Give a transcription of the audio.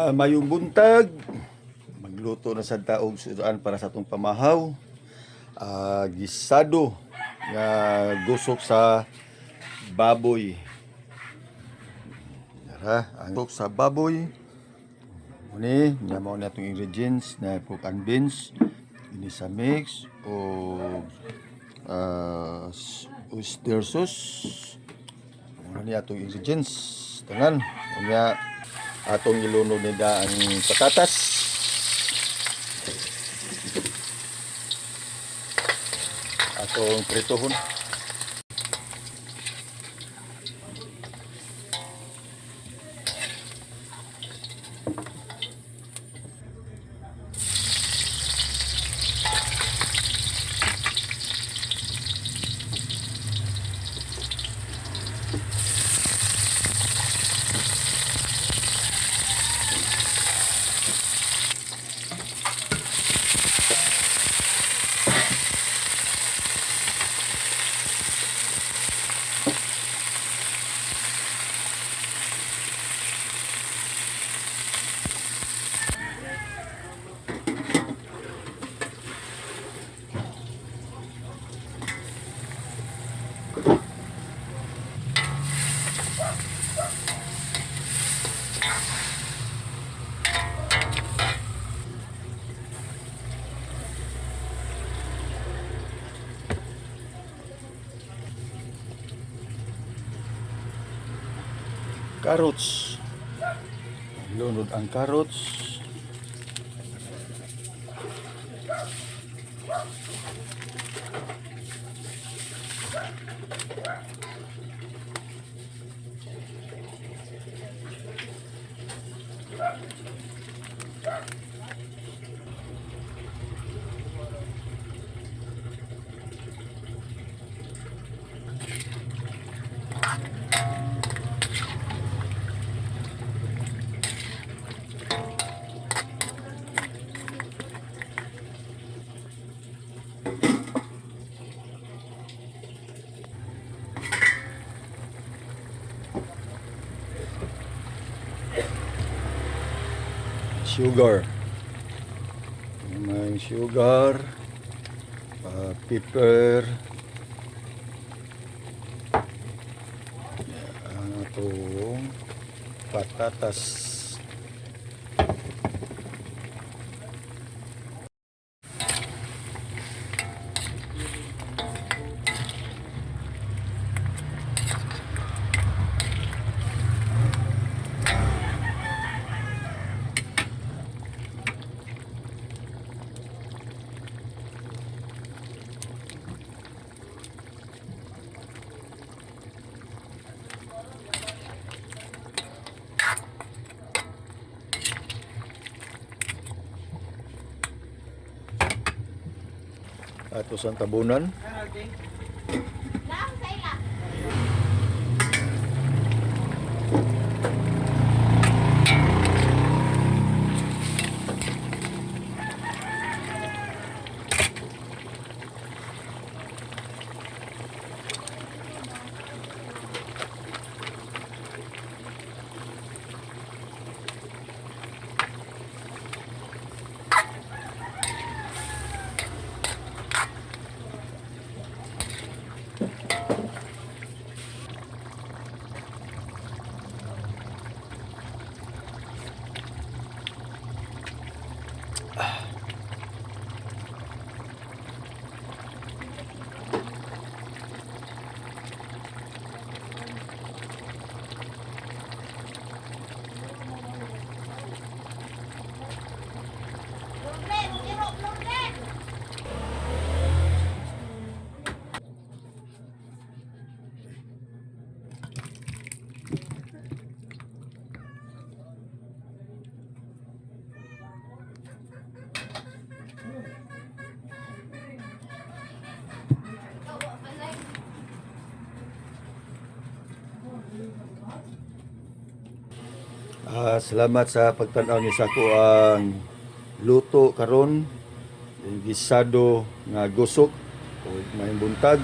Mayong buntag, magluto na sa taog sudaan para sa atong pamahaw. Gisado nga gusok sa baboy. Ang gusok sa baboy. Muni, mao na itong ingredients na pork and beans. Ini sa mix o oyster sauce. Muni atong ingredients. Tanan, unya atong ilunod nila ang patatas. Atong pritohon. Carrots. Lunod ang carrots. Sugar. May sugar, pepper, ang atong patatas. Ato sa tabunan. Salamat sa pagtanaw ni sa ko ang luto karon gisado nga gusok o may buntag.